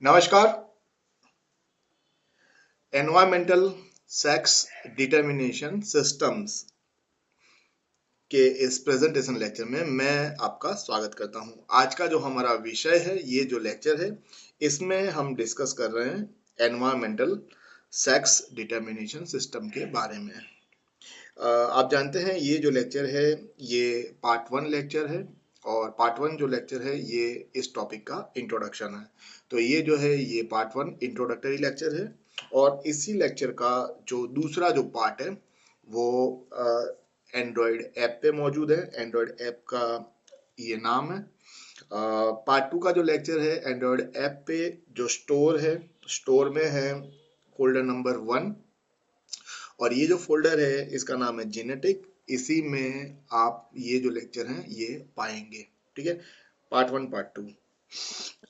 नमस्कार। Environmental sex determination systems के इस प्रेजेंटेशन लेक्चर में मैं आपका स्वागत करता हूं। आज का जो हमारा विषय है, ये जो लेक्चर है, इसमें हम डिस्कस कर रहे हैं एनवायरमेंटल सेक्स डिटर्मिनेशन सिस्टम के बारे में। आप जानते हैं ये जो लेक्चर है, ये पार्ट 1 लेक्चर है और पार्ट 1 जो लेक्चर है ये इस टॉपिक का इंट्रोडक्शन है। तो ये जो है ये पार्ट 1 इंट्रोडक्टरी लेक्चर है और इसी लेक्चर का जो दूसरा जो पार्ट है वो एंड्रॉयड ऐप पे मौजूद है। एंड्रॉयड ऐप का ये नाम है। पार्ट 2 का जो लेक्चर है एंड्रॉयड ऐप पे जो स्टोर है, स्टोर में है फोल्डर नंबर 1 और ये जो फोल्डर है इसका नाम है जेनेटिक। इसी में आप ये जो लेक्चर हैं ये पाएंगे। ठीक है, पार्ट 1 पार्ट 2।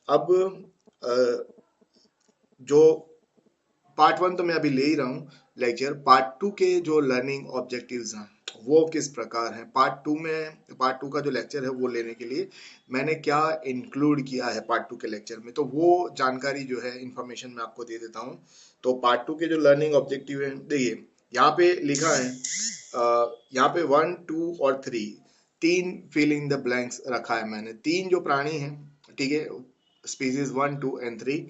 अब अ, जो पार्ट 1 तो मैं अभी ले ही रहा हूँ लेक्चर। पार्ट 2 के जो लर्निंग ऑब्जेक्टिव्स हैं वो किस प्रकार हैं, पार्ट 2 का जो लेक्चर है वो लेने के लिए मैंने क्या इंक्लूड किया है पार्ट 2 के लेक्चर में, तो वो जानकारी जो है इंफॉर्मेशन मैं आपको दे देता हूँ। तो पार्ट 2 के जो लर्निंग ऑब्जेक्टिव है, देखिए यहाँ पे लिखा है, यहाँ पे 1 2 और 3 तीन फिल इन द ब्लैंक्स रखा है मैंने। तीन जो प्राणी हैं, ठीक है, स्पीसीज 1 2 एंड 3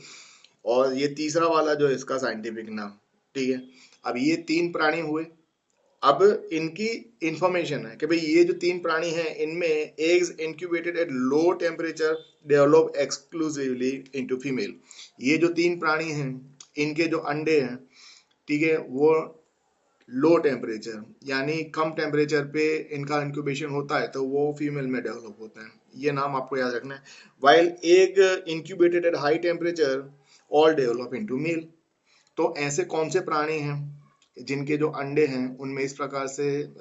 और ये तीसरा वाला जो है इसका साइंटिफिक नाम। ठीक है, अब ये तीन प्राणी हुए। अब इनकी इंफॉर्मेशन है कि भाई ये जो तीन प्राणी हैं इनमें eggs incubated eight low temperature develop exclusively into female. ये जो तीन प्राणी हैं इनके जो अंडे हैं, ठीक है, वो लो टेम्परेचर यानी कम टेम्परेचर पे इनका इंक्यूबेशन होता है तो वो फीमेल में डेवलप होता है। ये नाम आपको याद रखना है। While egg incubated at high temperature all develop into male. तो ऐसे कौन से प्राणी हैं जिनके जो अंडे हैं उनमें इस प्रकार से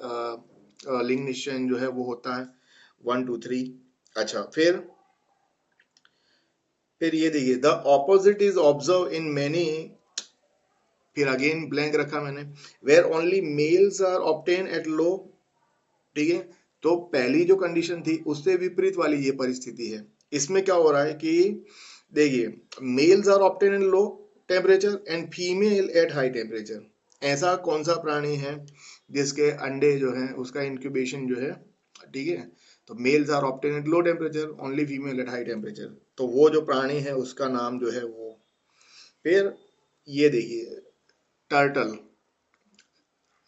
लिंग निश्चयन जो है वो होता है 1 2 3। अच्छा, फिर ये देखिए, the opposite is observe in many, फिर अगेन ब्लैंक रखा मैंने, where only males are obtain at low. ठीक है, तो पहली जो कंडीशन थी उससे विपरीत वाली ये परिस्थिति है। इसमें क्या हो रहा है कि देखिए, males are obtain in low temperature and female at high temperature. ऐसा कौन सा प्राणी है जिसके अंडे जो है उसका इंक्यूबेशन जो है, ठीक है, तो males are obtain at low temperature, only female at high temperature. तो वो जो प्राणी है उसका नाम जो है वो। फिर ये देखिए, टर्टल।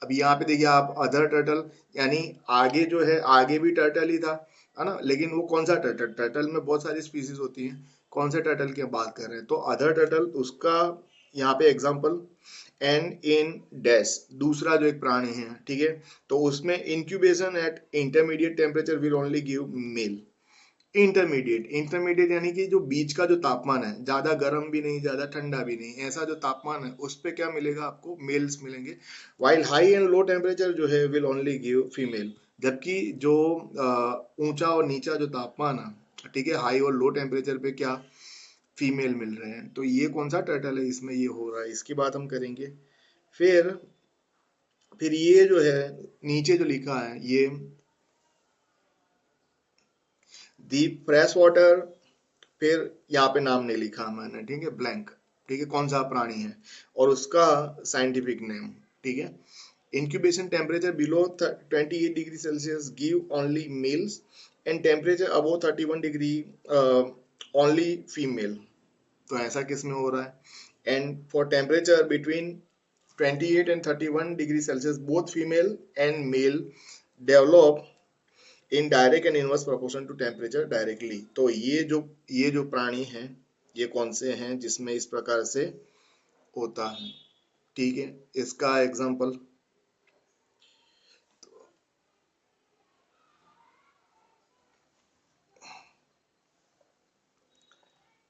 अब यहाँ पे देखिए आप, अदर टर्टल, यानी आगे जो है आगे भी टर्टल ही था, है ना, लेकिन वो कौन सा टर्टल, टर्टल में बहुत सारी स्पीसीज होती हैं, कौन से टर्टल की बात कर रहे हैं, तो अदर टर्टल उसका यहाँ पे एग्जांपल। एंड इन डैश दूसरा जो एक प्राणी है, ठीक है, तो उसमें incubation at intermediate temperature will only give male. Intermediate, intermediate यानी कि जो बीच का जो तापमान है, ज्यादा गर्म भी नहीं ज्यादा ठंडा भी नहीं, ऐसा जो तापमान है उस पे क्या मिलेगा आपको, मेल्स मिलेंगे। While high and low temperature जो है विल ओनली गिव फीमेल। जबकि जो ऊंचा और नीचा जो तापमान है, ठीक है, हाई और लो टेम्परेचर पे क्या फीमेल मिल रहे हैं। तो ये कौन सा टर्टल है इसमें ये हो रहा है, इसकी बात हम करेंगे। फिर फिर ये जो है नीचे जो लिखा है ये, दी फ्रेश वाटर, फिर यहाँ पे नाम नहीं लिखा मैंने, ठीक है, ब्लैंक। ठीक है, कौन सा प्राणी है और उसका साइंटिफिक नेम। ठीक है, incubation temperature below 28 degree celsius give only males and temperature above 31 degree only female। तो ऐसा किस में हो रहा है, and for temperature between 28 and 31 degree celsius both female and male develop in direct and inverse proportion to temperature directly. तो ये जो प्राणी हैं ये कौन से हैं जिसमें इस प्रकार से होता है। ठीक है, इसका एग्जांपल,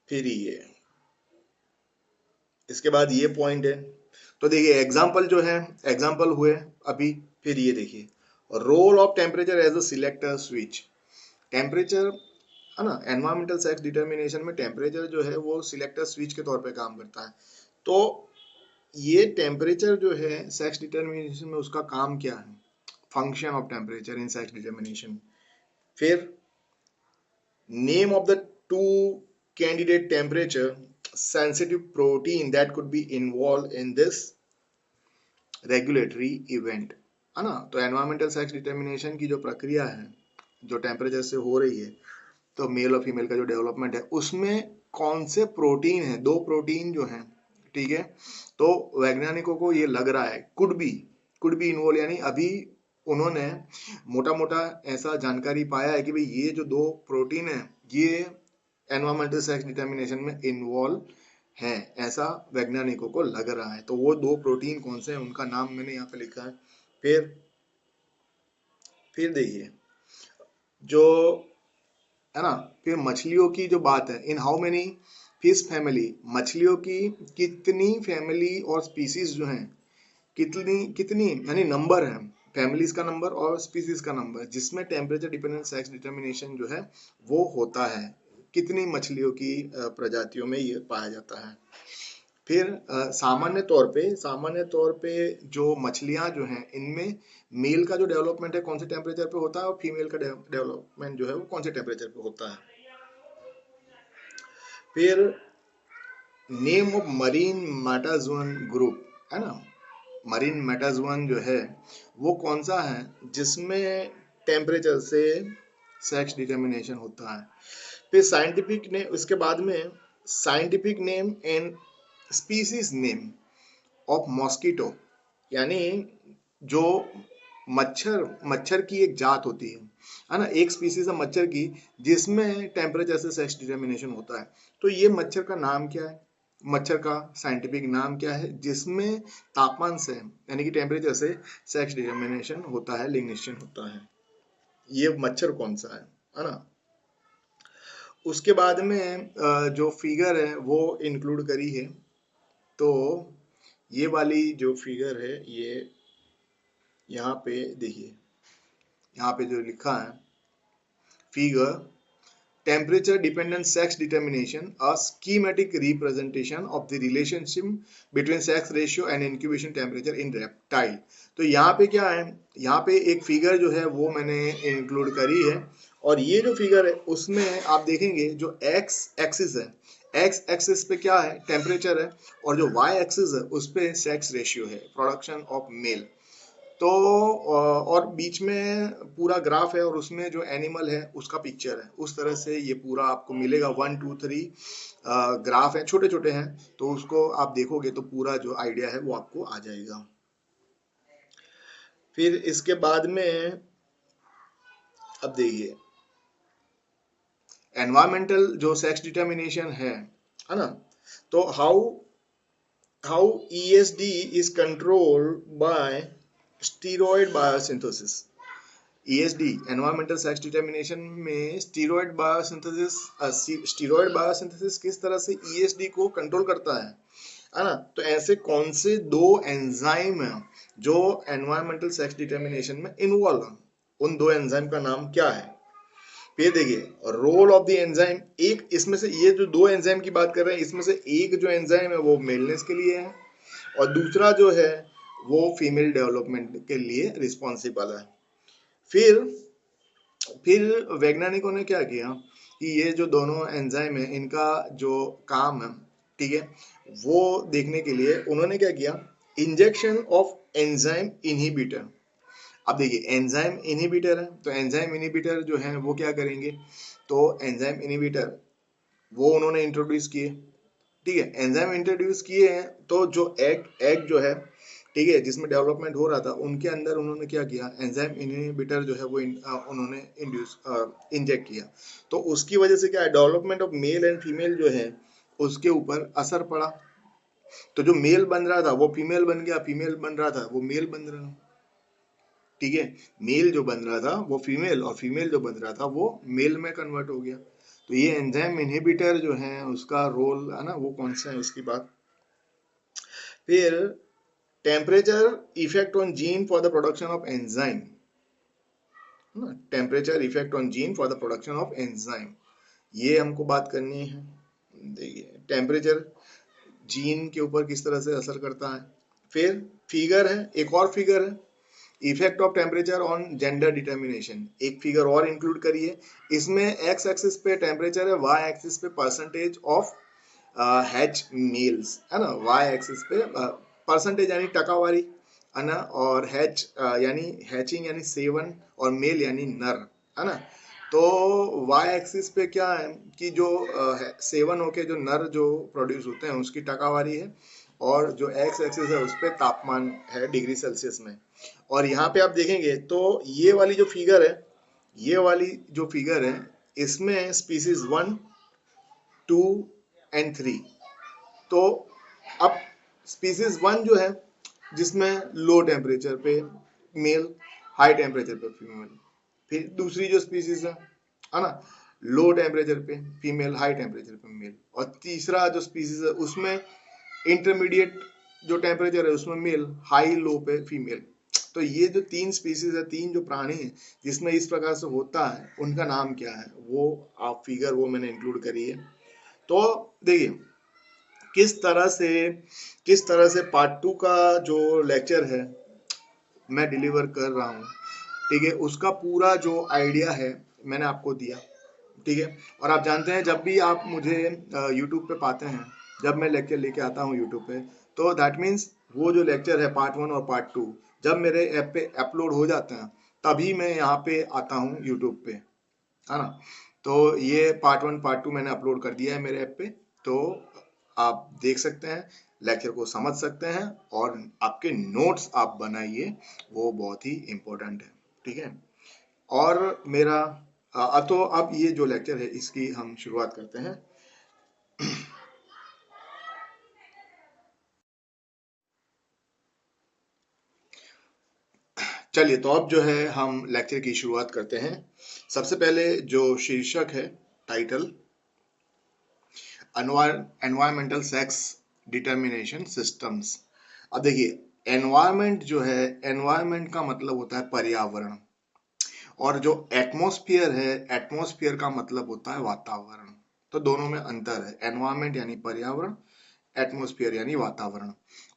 फिर ये, इसके बाद ये पॉइंट है। तो देखिए एग्जांपल जो है, एग्जांपल हुए अभी। फिर ये देखिए, role of temperature as a selector switch. Temperature, है ना, एनवायरमेंटल सेक्स डिटर्मिनेशन में टेम्परेचर जो है वो सिलेक्टर स्विच के तौर पे काम करता है। तो ये टेम्परेचर जो है सेक्स डिटर्मिनेशन में उसका काम क्या है, function of temperature in sex determination. फिर name of the two candidate temperature, sensitive protein that could be involved in this regulatory event, है ना। तो एनवायरमेंटल सेक्स डिटर्मिनेशन की जो प्रक्रिया है, जो टेम्परेचर से हो रही है, तो मेल और फीमेल का जो डेवलपमेंट है उसमें कौन से प्रोटीन है, दो प्रोटीन जो हैं, ठीक है। तो वैज्ञानिकों को ये लग रहा है कुड बी इन्वॉल्व, यानी अभी उन्होंने मोटा मोटा ऐसा जानकारी पाया है कि भाई ये जो दो प्रोटीन है ये एनवायरमेंटल सेक्स डिटर्मिनेशन में इन्वॉल्व हैं, ऐसा वैज्ञानिकों को लग रहा है। तो वो दो प्रोटीन कौन से हैं उनका नाम मैंने यहाँ पे लिखा है। फिर देखिए जो है ना, फिर मछलियों की जो बात है, in how many fish family, मछलियों की कितनी फैमिली और स्पीसीज जो हैं, कितनी कितनी यानी नंबर है, फैमिलीज का नंबर और स्पीसीज का नंबर, जिसमें टेम्परेचर डिपेंडेंट सेक्स डिटर्मिनेशन जो है वो होता है, कितनी मछलियों की प्रजातियों में ये पाया जाता है। फिर सामान्य तौर पे जो मछलियां जो हैं इनमें मेल का जो डेवलपमेंट है कौन से टेम्परेचर पे होता है और फीमेल का डेवलपमेंट जो है वो कौन से टेम्परेचर पे होता है। फिर नेम ऑफ मरीन मेटाजोन ग्रुप, है ना, मरीन मेटाजोन जो है वो कौन सा है जिसमें टेम्परेचर से सेक्स डिटर्मिनेशन होता है। फिर साइंटिफिक ने उसके बाद में scientific name and species name of mosquito, यानी जो मच्छर की एक जात होती है ना, एक स्पीसीज है मच्छर की जिसमें टेम्परेचर से सेक्स डिटर्मिनेशन होता है। तो ये मच्छर का नाम क्या है, मच्छर का साइंटिफिक नाम क्या है जिसमें तापमान से यानी कि टेम्परेचर से सेक्स डिटर्मिनेशन होता है, लिंग निश्चय होता है, ये मच्छर कौन सा है ना। उसके बाद में जो फिगर है वो इंक्लूड करी है, तो ये वाली जो फिगर है ये यहाँ पे देखिए, यहाँ पे जो लिखा है figure temperature dependent sex determination a schematic representation of the relationship between sex ratio and incubation temperature in reptile. तो यहाँ पे क्या है, यहाँ पे एक फिगर जो है वो मैंने इंक्लूड करी है, और ये जो फिगर है उसमें आप देखेंगे जो एक्स एक्सिस है, एक्स एक्सिस पे क्या है, टेम्परेचर है, और जो वाई एक्सिस है उस पे सेक्स रेशियो है, प्रोडक्शन ऑफ मेल। तो और बीच में पूरा ग्राफ है और उसमें जो एनिमल है उसका पिक्चर है, उस तरह से ये पूरा आपको मिलेगा। 1 2 3 ग्राफ है, छोटे छोटे हैं, तो उसको आप देखोगे तो पूरा जो आइडिया है वो आपको आ जाएगा। फिर इसके बाद में अब देखिए एनवायरमेंटल जो सेक्स डिटर्मिनेशन है ना, तो how ESD is controlled by steroid biosynthesis। ESD environmental sex determination में स्टीरॉयड बायोसिंथेसिस किस तरह से ESD को कंट्रोल करता है ना। तो ऐसे कौन से दो एंजाइम हैं जो एनवायरमेंटल सेक्स डिटर्मिनेशन में इन्वॉल्व हैं, उन दो एंजाइम का नाम क्या है। फिर देखिए रोल ऑफ द एंजाइम, एक इसमें से ये जो दो एंजाइम की बात कर रहे हैं इसमें से एक जो एंजाइम है वो मेलनेस के लिए है और दूसरा जो है वो फीमेल डेवलपमेंट के लिए रिस्पॉन्सिबल है। फिर वैज्ञानिकों ने क्या किया कि ये जो दोनों एंजाइम है इनका जो काम है, ठीक है, वो देखने के लिए उन्होंने क्या किया, इंजेक्शन ऑफ एंजाइम इनहिबिटर। अब देखिए एंजाइम इनहिबिटर है, तो एंजाइम इनहिबिटर जो है वो क्या करेंगे, तो एंजाइम इनहिबिटर वो उन्होंने इंट्रोड्यूस किए, ठीक है, एंजाइम इंट्रोड्यूस किए हैं, तो जो एग जो है, ठीक है, जिसमें डेवलपमेंट हो रहा था उनके अंदर उन्होंने क्या किया, एंजाइम इनहिबिटर जो है वो उन्होंने इंजेक्ट किया। तो उसकी वजह से क्या है, development of male and female जो है उसके ऊपर असर पड़ा। तो जो मेल बन रहा था वो फीमेल बन गया, फीमेल बन रहा था वो मेल बन रहा, ठीक है, मेल जो बन रहा था वो फीमेल और फीमेल जो बन रहा था वो मेल में कन्वर्ट हो गया। तो ये एंजाइम इनहिबिटर जो है उसका रोल है ना, वो कौन सा है उसकी बात। फिर temperature effect on gene for the production of enzyme, temperature effect on gene for the production of enzyme, ये हमको बात करनी है। देखिए टेम्परेचर जीन के ऊपर किस तरह से असर करता है। फिर फिगर है, एक और फिगर है, effect of temperature on gender determination, एक फिगर और इंक्लूड करिए। इसमें एक्स एक्सिस पे टेम्परेचर है, वाई एक्सिस पे परसेंटेज ऑफ हैच मेल्स, है ना, वाई एक्सिस पे परसेंटेज यानी टकावारी, है ना, और हैच यानी हैचिंग यानी सेवन, और मेल यानी नर, है ना। तो वाई एक्सिस पे क्या है कि जो सेवन होके जो नर जो प्रोड्यूस होते हैं उसकी टकावारी है, और जो एक्स एक्सिस है उस पे तापमान है डिग्री सेल्सियस में। और यहाँ पे आप देखेंगे तो ये वाली जो फिगर है, ये वाली जो फिगर है, इसमें स्पीसीज 1, 2 एंड 3। तो अब स्पीसीज 1 जो है जिसमें लो टेम्परेचर पे मेल, हाई टेम्परेचर पे फीमेल, फिर दूसरी जो स्पीसीज है ना, लो टेम्परेचर पे फीमेल, हाई टेम्परेचर पे मेल, और तीसरा जो स्पीसीज है उसमें इंटरमीडिएट जो टेम्परेचर है उसमें मेल, हाई लो पे फीमेल। तो ये जो तीन स्पीसीज है, तीन जो प्राणी है जिसमें इस प्रकार से होता है, उनका नाम क्या है, वो आप फिगर वो मैंने इंक्लूड करी है। तो देखिए किस तरह से पार्ट 2 का जो लेक्चर है मैं डिलीवर कर रहा हूँ, ठीक है, उसका पूरा जो आइडिया है मैंने आपको दिया, ठीक है। और आप जानते हैं जब भी आप मुझे यूट्यूब पे पाते हैं, जब मैं लेक्चर लेके आता हूँ यूट्यूब पे, तो दैट मीन्स वो जो लेक्चर है पार्ट 1 और पार्ट 2 जब मेरे ऐप पे अपलोड हो जाते हैं तभी मैं यहाँ पे आता हूँ यूट्यूब पे, है ना। तो ये पार्ट 1 पार्ट 2 मैंने अपलोड कर दिया है मेरे ऐप पे, तो आप देख सकते हैं, लेक्चर को समझ सकते हैं, और आपके नोट्स आप बनाइए, वो बहुत ही इम्पोर्टेंट है, ठीक है। और मेरा तो अब ये जो लेक्चर है इसकी हम शुरुआत करते हैं। चलिए तो अब जो है हम लेक्चर की शुरुआत करते हैं। सबसे पहले जो शीर्षक है, title, environmental sex determination systems. अब देखिए एनवायरमेंट जो है, एनवायरमेंट का मतलब होता है पर्यावरण, और जो एटमॉस्फेयर है, एटमॉस्फेयर का मतलब होता है वातावरण। तो दोनों में अंतर है, एनवायरमेंट यानी पर्यावरण, एटमॉस्फेयर यानी वातावरण।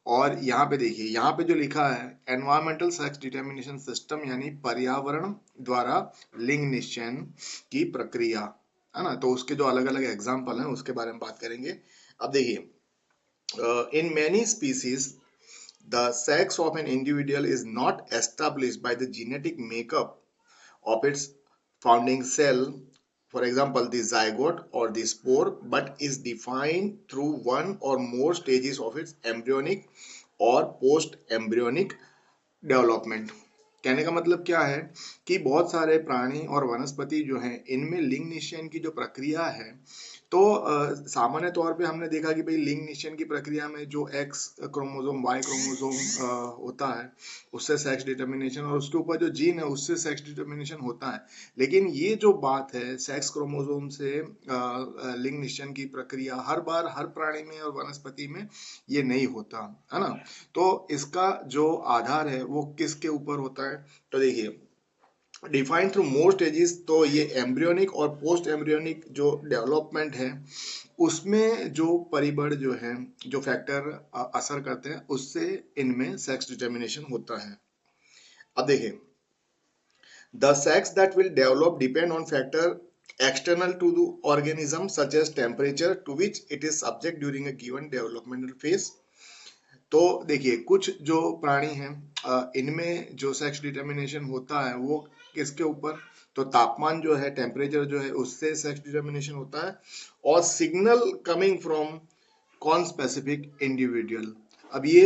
और यहाँ पे देखिए, यहाँ पे जो लिखा है एनवायरमेंटल सेक्स डिटर्मिनेशन सिस्टम यानी पर्यावरण द्वारा लिंग निश्चयन की प्रक्रिया, है ना। तो उसके जो अलग अलग एग्जाम्पल हैं उसके बारे में बात करेंगे। अब देखिए, in many species the sex of an individual is not established by the genetic makeup of its founding cell, for example the zygote or the spore, but is defined through one or more stages of its embryonic or post embryonic development. कहने का मतलब क्या है कि बहुत सारे प्राणी और वनस्पति जो हैं इनमें लिंग निश्चयन की जो प्रक्रिया है, तो सामान्य तौर पे हमने देखा कि भाई लिंग निश्चयन की प्रक्रिया में जो एक्स क्रोमोसोम वाई क्रोमोसोम होता है उससे सेक्स डिटर्मिनेशन, और उसके ऊपर जो जीन है उससे सेक्स डिटर्मिनेशन होता है। लेकिन ये जो बात है सेक्स क्रोमोसोम से लिंग निश्चयन की प्रक्रिया हर बार हर प्राणी में और वनस्पति में ये नहीं होता, है ना। तो इसका जो आधार है वो किसके ऊपर होता है, तो देखिए डिफाइंड थ्रू मोर स्टेजेस, तो ये एम्ब्रियोनिक और पोस्ट एम्ब्रियोनिक जो डेवलपमेंट है उसमें जो परिबड़ जो है, जो फैक्टर असर करते हैं उससे इनमें सेक्स डिटर्मिनेशन होता है। अब देखिए the sex that will develop depend on factor external to the organism such as temperature to which it is subject during a given developmental phase। तो देखिए कुछ जो प्राणी हैं इनमें जो सेक्स डिटर्मिनेशन होता है वो किसके ऊपर, तो तापमान जो है, टेम्परेचर जो है उससे सेक्स डिटर्मिनेशन होता है, और signal coming from conspecific individual. अब ये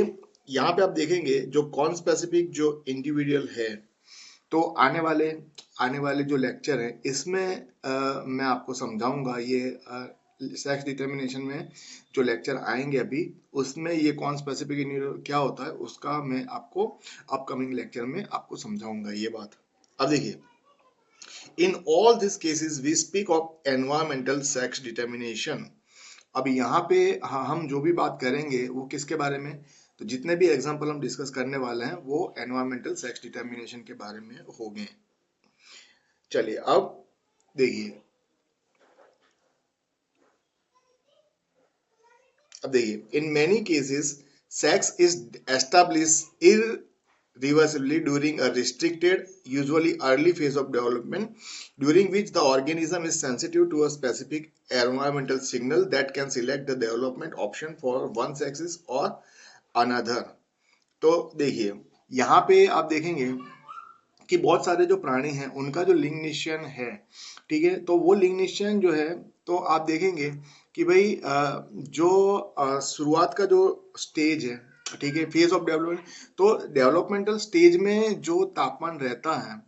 यहाँ पे आप देखेंगे जो कॉन स्पेसिफिक जो इंडिविजुअल है, तो आने वाले जो लेक्चर है इसमें मैं आपको समझाऊंगा ये सेक्स डिटर्मिनेशन में जो लेक्चर आएंगे अभी, उसमें ये कौन स्पेसिफिक इंडिविजुअल क्या होता है उसका मैं आपको अपकमिंग लेक्चर में आपको समझाऊंगा ये बात। अब देखिए in all this cases we speak of environmental sex determination. अब यहाँ पे हम जो भी बात करेंगे वो किसके बारे में, तो जितने भी एग्जाम्पल हम डिस्कस करने वाले हैं वो एनवायरमेंटल सेक्स डिटर्मिनेशन के बारे में होंगे। चलिए अब देखिए, in many cases sex is establish reversibly during a restricted, usually early phase of development, during which the organism is sensitive to a specific environmental signal that can select the development option for one sex or another. तो देखिए यहाँ पे आप देखेंगे कि बहुत सारे जो प्राणी हैं उनका जो लिंग निश्चयन है, ठीक है, तो वो लिंग निश्चयन जो है, तो आप देखेंगे कि भाई जो शुरुआत का जो स्टेज है, ठीक है, फेज ऑफ डेवलपमेंट, तो डेवलपमेंटल स्टेज में जो तापमान रहता है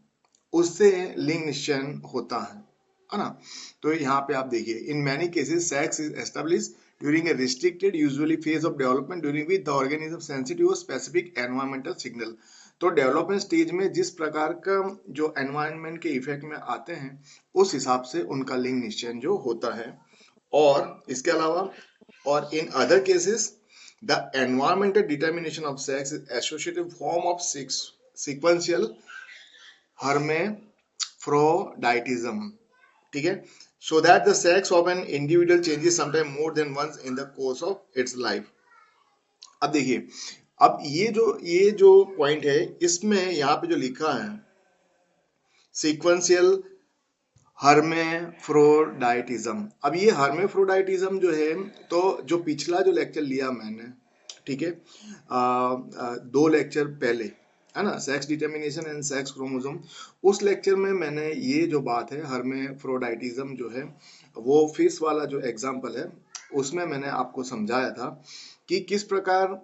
उससे लिंग निश्चयन होता है ना। तो यहाँ पे आप देखिए in many cases sex is establish during a restricted usually phase of development during which the organism sensitive specific environmental signal. तो डेवलपमेंट स्टेज में जिस प्रकार का जो एनवायरनमेंट के इफेक्ट में आते हैं उस हिसाब से उनका लिंग निश्चयन जो होता है। और इसके अलावा और in other cases the environmental determination of sex is associated form of sequential hermaphroditism, ठीक है, so that the sex of an individual changes sometime more than once in the course of its life। अब देखिए, अब ये जो point है इसमें यहाँ पे जो लिखा है सीक्वेंशियल हर्मेफ्रोडाइटिज्म, अब ये हर्मेफ्रोडाइटिज्म जो है, तो जो पिछला जो लेक्चर लिया मैंने, ठीक है, 2 लेक्चर पहले, है ना, sex determination and sex chromosome, उस लेक्चर में मैंने ये जो बात है हर्मेफ्रोडाइटिज्म जो है वो फिश वाला जो एग्जांपल है उसमें मैंने आपको समझाया था कि किस प्रकार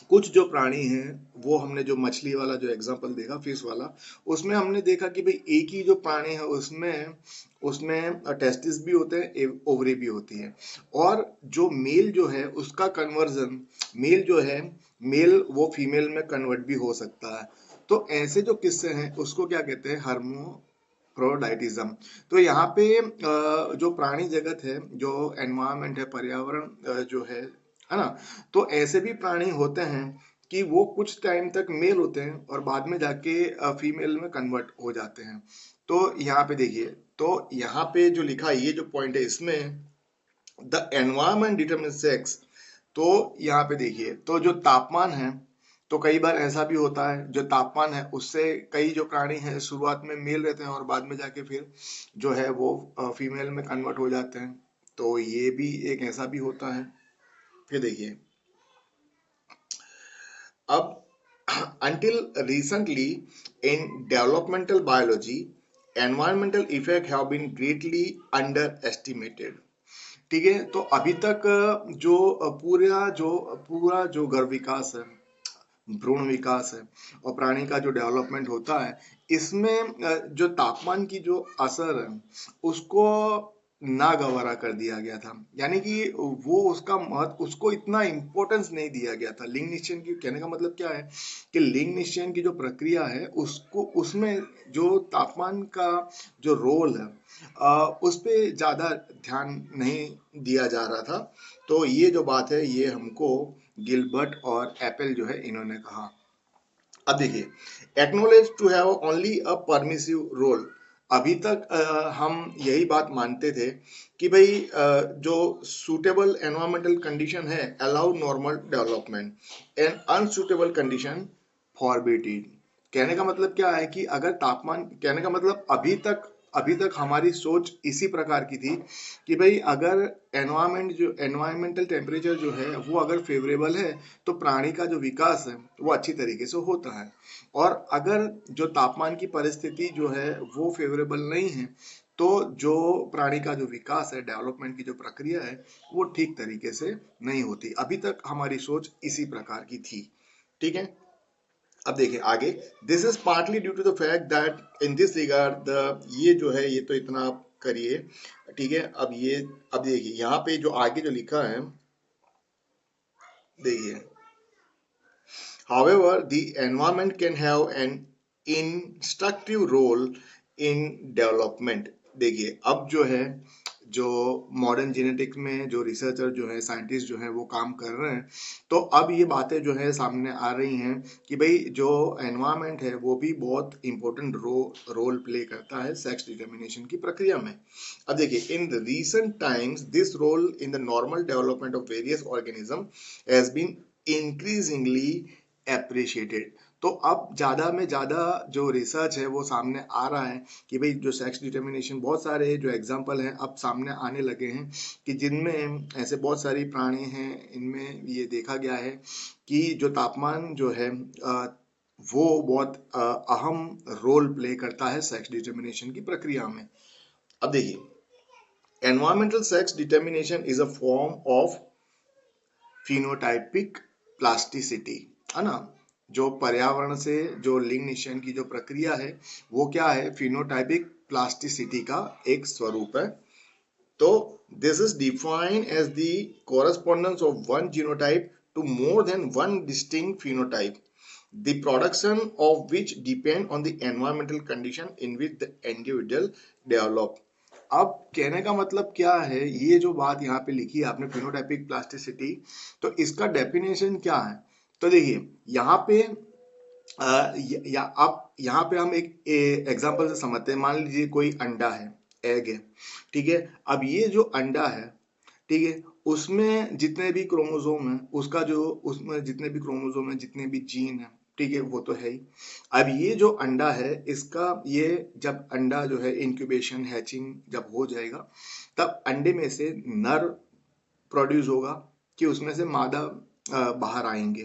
कुछ जो प्राणी हैं, वो हमने जो मछली वाला जो एग्जांपल देखा फिश वाला, उसमें हमने देखा कि भाई एक ही जो प्राणी है उसमें टेस्टिस भी होते हैं, ओवरी भी होती है, और जो मेल जो है उसका कन्वर्जन, मेल जो है मेल वो फीमेल में कन्वर्ट भी हो सकता है। तो ऐसे जो किस्से हैं उसको क्या कहते हैं, हर्मोफ्रोडाइटिज्म। तो यहाँ पे जो प्राणी जगत है, जो एनवायरमेंट है, पर्यावरण जो है ना, तो ऐसे भी प्राणी होते हैं कि वो कुछ टाइम तक मेल होते हैं और बाद में जाके फीमेल में कन्वर्ट हो जाते हैं। तो यहाँ पे देखिए, तो यहाँ पे जो लिखा है ये जो पॉइंट है इसमें द एनवायरमेंट डिटरमिन सेक्स, तो यहाँ पे देखिए, तो जो तापमान है, तो कई बार ऐसा भी होता है जो तापमान है उससे कई जो प्राणी हैं शुरुआत में मेल रहते हैं और बाद में जाके फिर जो है वो फीमेल में कन्वर्ट हो जाते हैं। तो ये भी एक ऐसा भी होता है। फिर देखिए, अब until recently in developmental biology environmental effect have been greatly underestimated, ठीक है, तो अभी तक जो पूरा जो गर्भ विकास है, भ्रूण विकास है और प्राणी का जो डेवलपमेंट होता है, इसमें जो तापमान की जो असर है उसको नागवारा कर दिया गया था, यानी कि वो उसका महत्व, उसको इतना इम्पोर्टेंस नहीं दिया गया था। लिंग निश्चयन की कहने का मतलब क्या है कि लिंग निश्चयन की जो प्रक्रिया है उसको, उसमें जो तापमान का जो रोल है उस पे ज्यादा ध्यान नहीं दिया जा रहा था। तो ये जो बात है ये हमको गिलबर्ट और एप्पल जो है इन्होंने कहा। अब देखिए, acknowledge to have only a permissive role, अभी तक हम यही बात मानते थे कि भाई जो सुटेबल एनवायरमेंटल कंडीशन है allow normal development and unsuitable condition forbidded. कहने का मतलब क्या है कि अगर तापमान, कहने का मतलब अभी तक हमारी सोच इसी प्रकार की थी कि भाई अगर एनवायरमेंटल टेम्परेचर जो है वो अगर फेवरेबल है तो प्राणी का जो विकास है वो अच्छी तरीके से होता है, और अगर जो तापमान की परिस्थिति जो है वो फेवरेबल नहीं है तो जो प्राणी का जो विकास है, डेवलपमेंट की जो प्रक्रिया है वो ठीक तरीके से नहीं होती। अभी तक हमारी सोच इसी प्रकार की थी, ठीक है। अब देखिए आगे, this is partly due to the fact that in this regard the, ये जो है ये तो इतना आप करिए, ठीक है। अब देखिए यहाँ पे जो आगे जो लिखा है, देखिए, however the environment can have an instructive role in development। देखिए अब जो है, जो मॉडर्न जेनेटिक्स में जो रिसर्चर जो है, साइंटिस्ट जो है वो काम कर रहे हैं, तो अब ये बातें जो है सामने आ रही हैं कि भाई जो एनवायरनमेंट है वो भी बहुत इंपॉर्टेंट रोल प्ले करता है सेक्स डिटर्मिनेशन की प्रक्रिया में। अब देखिए, in the recent times this role in the normal development of various organism has been increasingly appreciated. तो अब ज़्यादा में ज़्यादा जो रिसर्च है वो सामने आ रहा है कि भाई जो सेक्स डिटर्मिनेशन, बहुत सारे जो एग्जांपल हैं अब सामने आने लगे हैं कि जिनमें ऐसे बहुत सारी प्राणी हैं, इनमें ये देखा गया है कि जो तापमान जो है वो बहुत अहम रोल प्ले करता है सेक्स डिटर्मिनेशन की प्रक्रिया में। अब देखिए, environmental sex determination is a form of phenotypic plasticity, है ना। जो पर्यावरण से जो लिंग निश्चयन की जो प्रक्रिया है वो क्या है, फिनोटाइपिक प्लास्टिसिटी का एक स्वरूप है। तो this is defined as the correspondence of one genotype to more than one distinct phenotype, the production of which depend on the environmental condition in which the individual develop। अब कहने का मतलब क्या है, ये जो बात यहाँ पे लिखी है आपने फिनोटाइपिक प्लास्टिसिटी, तो इसका डेफिनेशन क्या है। तो देखिए यहाँ पे आप यहाँ पे हम एक एग्जांपल से समझते हैं। मान लीजिए कोई अंडा है, एग है, ठीक है। अब ये जो अंडा है, ठीक है, उसमें जितने भी क्रोमोसोम है, उसका जो उसमें जितने भी क्रोमोसोम है, जितने भी जीन है, ठीक है, वो तो है ही। अब ये जो अंडा है, इसका ये जब अंडा जो है इंक्यूबेशन हैचिंग जब हो जाएगा, तब अंडे में से नर प्रोड्यूस होगा कि उसमें से मादा बाहर आएंगे,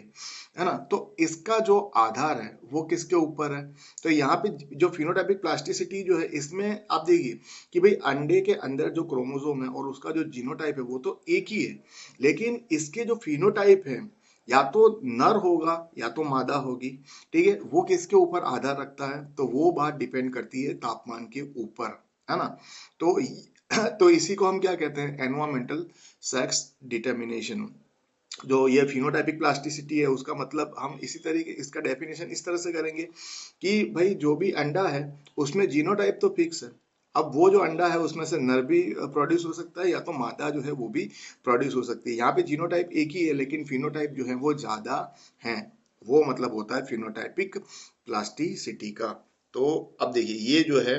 है ना। तो इसका जो आधार है वो किसके ऊपर है। तो यहाँ पे जो फिनोटाइपिक प्लास्टिसिटी जो है, इसमें आप देखिए कि भाई अंडे के अंदर जो क्रोमोसोम है और उसका जो जीनोटाइप है वो तो एक ही है, लेकिन इसके जो फिनोटाइप है या तो नर होगा या तो मादा होगी, ठीक है। वो किसके ऊपर आधार रखता है, तो वो बात डिपेंड करती है तापमान के ऊपर, है ना। तो तो इसी को हम क्या कहते हैं, एनवायरमेंटल सेक्स डिटर्मिनेशन। जो ये फिनोटाइपिक प्लास्टिसिटी है उसका मतलब हम इसी तरीके इसका डेफिनेशन इस तरह से करेंगे कि भाई जो भी अंडा है उसमें जीनोटाइप तो फिक्स है। अब वो जो अंडा है उसमें से नर भी प्रोड्यूस हो सकता है या तो मादा जो है वो भी प्रोड्यूस हो सकती है। यहाँ पे जीनोटाइप एक ही है लेकिन फिनोटाइप जो है वो ज्यादा है, वो मतलब होता है फिनोटाइपिक प्लास्टिसिटी का। तो अब देखिए ये जो है,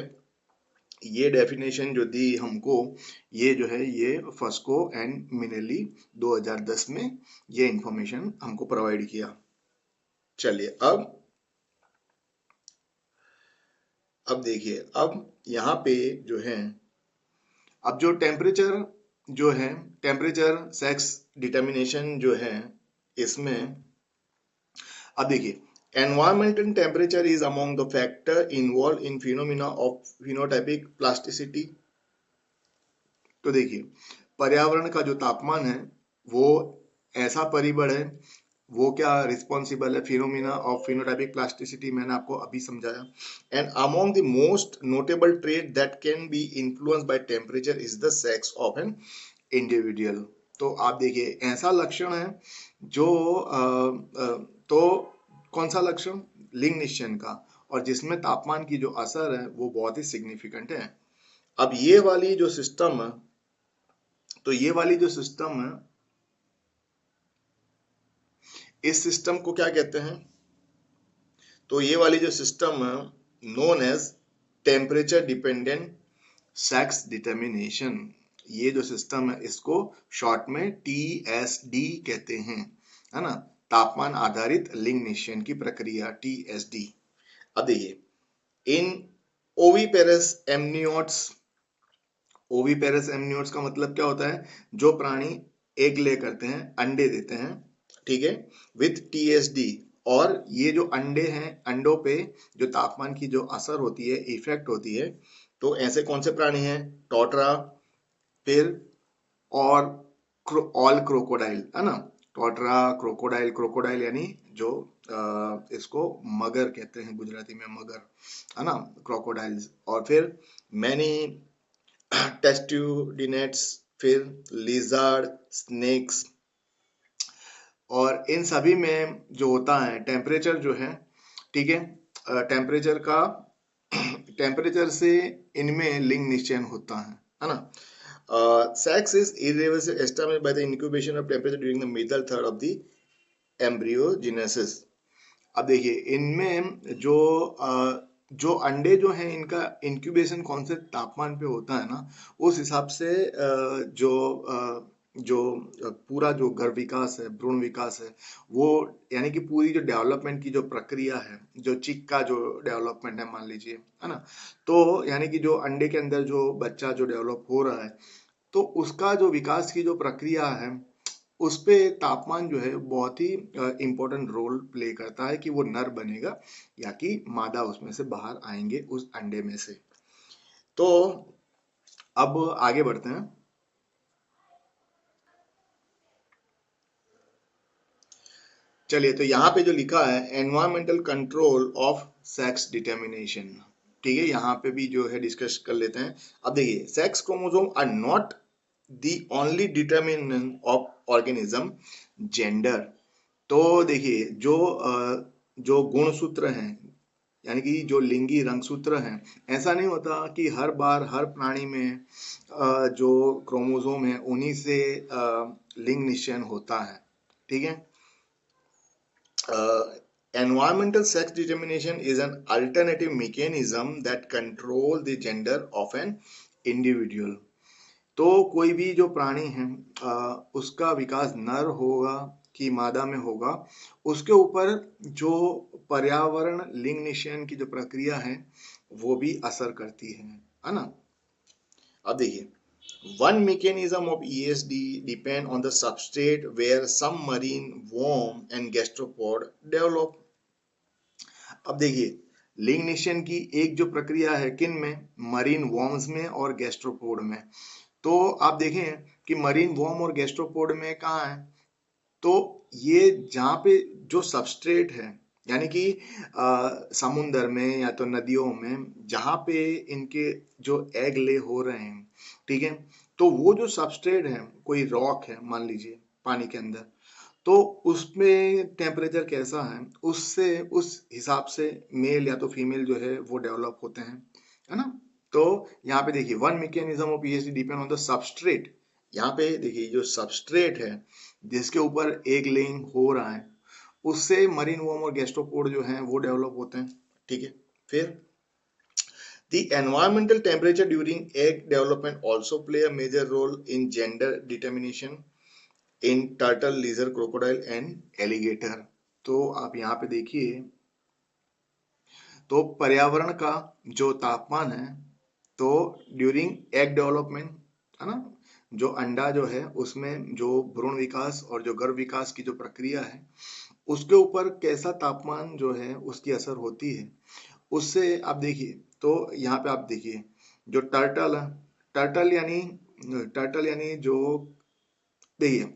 ये डेफिनेशन जो दी हमको, ये जो है ये फस्को एंड मिनेली 2010 में ये इंफॉर्मेशन हमको प्रोवाइड किया। चलिए अब देखिए, अब यहाँ पे जो है, अब जो टेम्परेचर जो है, टेम्परेचर सेक्स डिटर्मिनेशन जो है, इसमें अब देखिए, environmental temperature is among the factor involved in phenomena of phenotypic plasticity। तो देखिए, पर्यावरण का जो तापमान है वो ऐसा परिबळ है, वो क्या रिस्पॉन्सिबल है फिनोमिना ऑफ फिनोटाइपिक प्लास्टिसिटी, मैंने आपको अभी समझाया। And among the most notable trait that can be influenced by temperature is the sex of an individual. तो आप देखिए, ऐसा लक्षण है जो तो कौन सा लक्षण, लिंग निश्चयन का, और जिसमें तापमान की जो असर है वो बहुत ही सिग्निफिकेंट है। अब ये वाली जो सिस्टम है, तो ये वाली जो सिस्टम है, इस सिस्टम को क्या कहते हैं, तो ये वाली जो सिस्टम है known as temperature dependent sex determination. ये जो सिस्टम है इसको शॉर्ट में TSD कहते हैं, है ना, तापमान आधारित लिंग निश्चयन की प्रक्रिया, TSD। अब देखिए, इन ओविपेरस एमनियोट्स, ओविपेरस एमनियोट्स का मतलब क्या होता है, जो प्राणी एग ले करते हैं, अंडे देते हैं, ठीक है, विथ TSD। और ये जो अंडे हैं, अंडों पे जो तापमान की जो असर होती है, इफेक्ट होती है, तो ऐसे कौन से प्राणी हैं, टोटरा, फिर और ऑल क्रोकोडाइल, है ना। टोटरा, क्रोकोडाइल, क्रोकोडाइल यानी जो इसको मगर कहते हैं गुजराती में, मगर, है ना, क्रोकोडाइल्स। और फिर मैनी टेस्ट्यूडिनेट्स, फिर लिजार्ड, स्नेक्स। और इन सभी में जो होता है टेम्परेचर जो है, ठीक है, टेम्परेचर का टेम्परेचर से इनमें लिंग निश्चयन होता है ना। Sex is irreversibly established by the incubation of temperature during the middle third of the embryogenesis। अब देखिए, इनमें जो अंडे जो हैं, इनका इंक्यूबेशन कौन से तापमान पे होता है ना, उस हिसाब से जो जो पूरा जो गर्भ विकास है, भ्रूण विकास है, वो यानी कि पूरी जो डेवलपमेंट की जो प्रक्रिया है, जो चिक का जो डेवलपमेंट है मान लीजिए, है ना, तो यानी कि जो अंडे के अंदर जो बच्चा जो डेवलप हो रहा है, तो उसका जो विकास की जो प्रक्रिया है, उस पे तापमान जो है बहुत ही इम्पोर्टेंट रोल प्ले करता है कि वो नर बनेगा या कि मादा उसमें से बाहर आएंगे उस अंडे में से। तो अब आगे बढ़ते हैं। चलिए, तो यहाँ पे जो लिखा है environmental control of sex determination, ठीक है, यहाँ पे भी जो है डिस्कस कर लेते हैं। अब देखिए, sex chromosome are not the only determinant of organism gender. तो देखिए, जो गुणसूत्र हैं, यानी कि जो लिंगी रंगसूत्र हैं, ऐसा नहीं होता कि हर बार हर प्राणी में जो क्रोमोसोम है उन्हीं से लिंग निश्चयन होता है, ठीक है। Environmental sex determination is an alternative mechanism that control the gender of an individual. तो कोई भी जो प्राणी है उसका विकास नर होगा कि मादा में होगा, उसके ऊपर जो पर्यावरण लिंग निश्चयन की जो प्रक्रिया है वो भी असर करती है ना। अब देखिए, one mechanism of ESD depend on the substrate where some marine worm and gastropod develop. अब देखिए, लिंग निश्चयन की एक जो प्रक्रिया है किन में, मरीन वॉर्म्स में और गैस्ट्रोपोड में। तो आप देखें कि मरीन वॉर्म और गैस्ट्रोपोड में कहाँ है, तो ये जहाँ पे जो सबस्ट्रेट है, यानी कि समुंदर में या तो नदियों में जहाँ पे इनके जो एग ले हो रहे हैं, ठीक है, तो वो जो सबस्ट्रेट है, कोई रॉक है मान लीजिए पानी के अंदर, तो उसमें टेम्परेचर कैसा है, उससे उस हिसाब से मेल या तो फीमेल जो है वो डेवलप होते हैं, है ना। तो यहाँ पे देखिए, one mechanism of PhD depend on the substrate. यहाँ पे देखिए, जो सबस्ट्रेट है जिसके ऊपर एग लेइंग हो रहा है, उससे मरीन वर्म और गैस्ट्रोपोड जो हैं वो डेवलप होते हैं, ठीक है। फिर the environmental temperature during egg development also play a major role in gender determination in turtle, lizard, crocodile and alligator. तो आप यहाँ पे देखिए, तो पर्यावरण का जो तापमान है, तो ड्यूरिंग एग डेवलपमेंट, है ना, जो अंडा जो है उसमें जो भ्रूण विकास और जो गर्भ विकास की जो प्रक्रिया है, उसके ऊपर कैसा तापमान जो है उसकी असर होती है, उससे आप देखिए। तो यहाँ पे आप देखिए, जो टर्टल है, टर्टल यानी टर्टल यानी जो, देखिए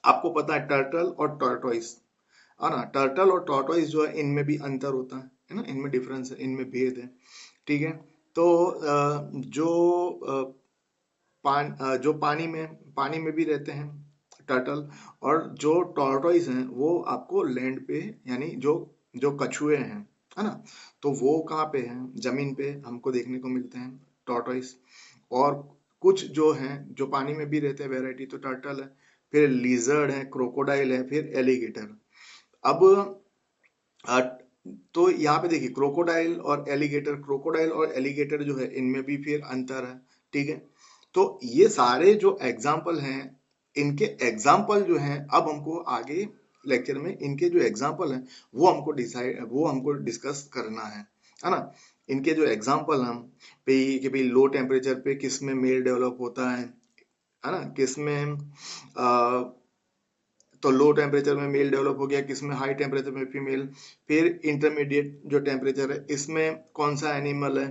आपको पता है टर्टल और टॉर्टोइस, है ना, टर्टल और टॉर्टोइस जो है इनमें भी अंतर होता है ना, इनमें डिफरेंस है, इनमें भेद है, ठीक है। तो जो जो पानी में भी रहते हैं टर्टल, और जो टॉर्टोइस हैं वो आपको लैंड पे, यानी जो जो कछुए हैं, है ना, तो वो कहाँ पे हैं, जमीन पे हमको देखने को मिलते हैं टॉर्टोइस। और कुछ जो हैं जो पानी में भी रहते हैं वैरायटी, तो टर्टल है, फिर लिजर्ड है, क्रोकोडाइल है, फिर एलिगेटर। अब अ, तो यहाँ पे देखिए, क्रोकोडाइल और एलिगेटर जो है इनमें भी फिर अंतर है, ठीक है। तो ये सारे जो एग्जाम्पल हैं, इनके एग्जाम्पल जो हैं, अब हमको आगे लेक्चर में इनके जो एग्जाम्पल हैं वो हमको डिस्कस करना है ना। इनके जो एग्जाम्पल हम पे कि भाई लो टेम्परेचर पे किस में मेल डेवलप होता है ना, किस में तो लो टेम्परेचर में मेल डेवलप हो गया, किसमें हाई टेम्परेचर में फीमेल, फिर इंटरमीडिएट जो टेम्परेचर है इसमें कौन सा एनिमल है।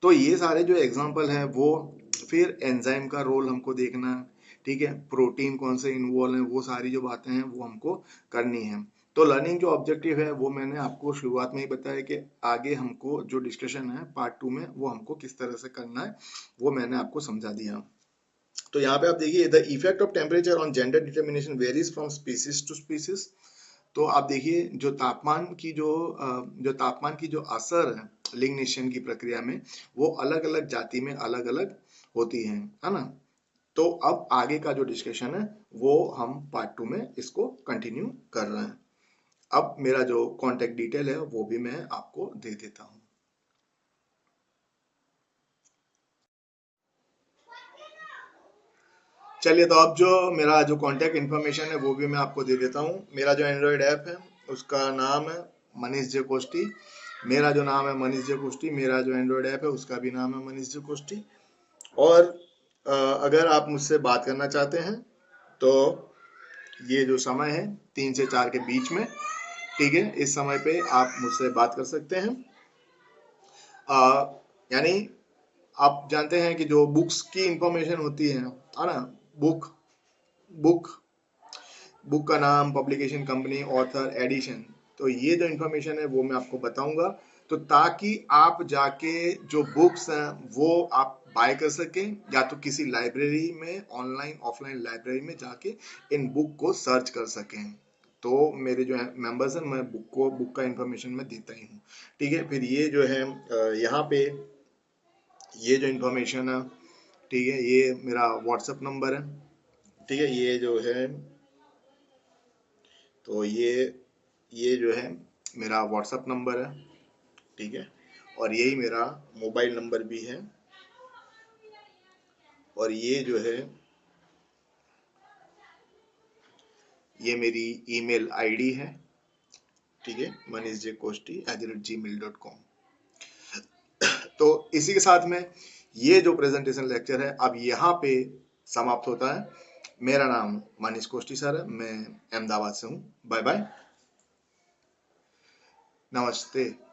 तो ये सारे जो एग्जांपल हैं वो, फिर एंजाइम का रोल हमको देखना है, ठीक है, प्रोटीन कौन से इन्वॉल्व है, वो सारी जो बातें हैं वो हमको करनी है। तो लर्निंग जो ऑब्जेक्टिव है वो मैंने आपको शुरुआत में ही बताया कि आगे हमको जो डिस्कशन है पार्ट 2 में वो हमको किस तरह से करना है, वो मैंने आपको समझा दिया। तो यहाँ पे आप देखिए, the effect of temperature on gender determination varies from species to species. तो आप देखिए, जो तापमान की जो असर है लिंग निश्चयन की प्रक्रिया में, वो अलग अलग जाति में अलग अलग होती है ना। तो अब आगे का जो डिस्कशन है वो हम पार्ट 2 में इसको कंटिन्यू कर रहे हैं। अब मेरा जो कॉन्टेक्ट डिटेल है वो भी मैं आपको दे देता हूँ। चलिए, तो अब जो मेरा जो कांटेक्ट इन्फॉर्मेशन है वो भी मैं आपको दे देता हूँ। मेरा जो एंड्रॉयड ऐप है उसका नाम है मनीष जे कोष्टी। मेरा जो नाम है मनीष जे कोष्टी, मेरा जो एंड्रॉयड ऐप है उसका भी नाम है मनीष जे कोष्टी। और अगर आप मुझसे बात करना चाहते हैं तो ये जो समय है 3 से 4 के बीच में, ठीक है, इस समय पे आप मुझसे बात कर सकते हैं। यानी आप जानते हैं कि जो बुक्स की इंफॉर्मेशन होती है ना, बुक बुक बुक का नाम, पब्लिकेशन कंपनी, ऑथर, एडिशन, तो ये जो इंफॉर्मेशन है वो मैं आपको बताऊंगा, तो ताकि आप जाके जो बुक्स हैं वो आप बाय कर सकें, या तो किसी लाइब्रेरी में, ऑनलाइन ऑफलाइन लाइब्रेरी में जाके इन बुक को सर्च कर सकें। तो मेरे जो मेंबर्स हैं, मैं बुक का इंफॉर्मेशन मैं देता ही हूँ। ठीक है, फिर ये जो है यहाँ पे ये जो इंफॉर्मेशन है, ठीक है, ये मेरा व्हाट्सएप नंबर है। ठीक है, ये जो है, तो ये जो है मेरा व्हाट्सएप नंबर है। ठीक है, और यही मेरा मोबाइल नंबर भी है। और ये जो है, ये मेरी ईमेल आईडी है। ठीक है, manishjkosti@gmail.com। तो इसी के साथ में ये जो प्रेजेंटेशन लेक्चर है अब यहाँ पे समाप्त होता है। मेरा नाम मनीष कोष्टी सर है, मैं अहमदाबाद से हूँ। बाय बाय, नमस्ते।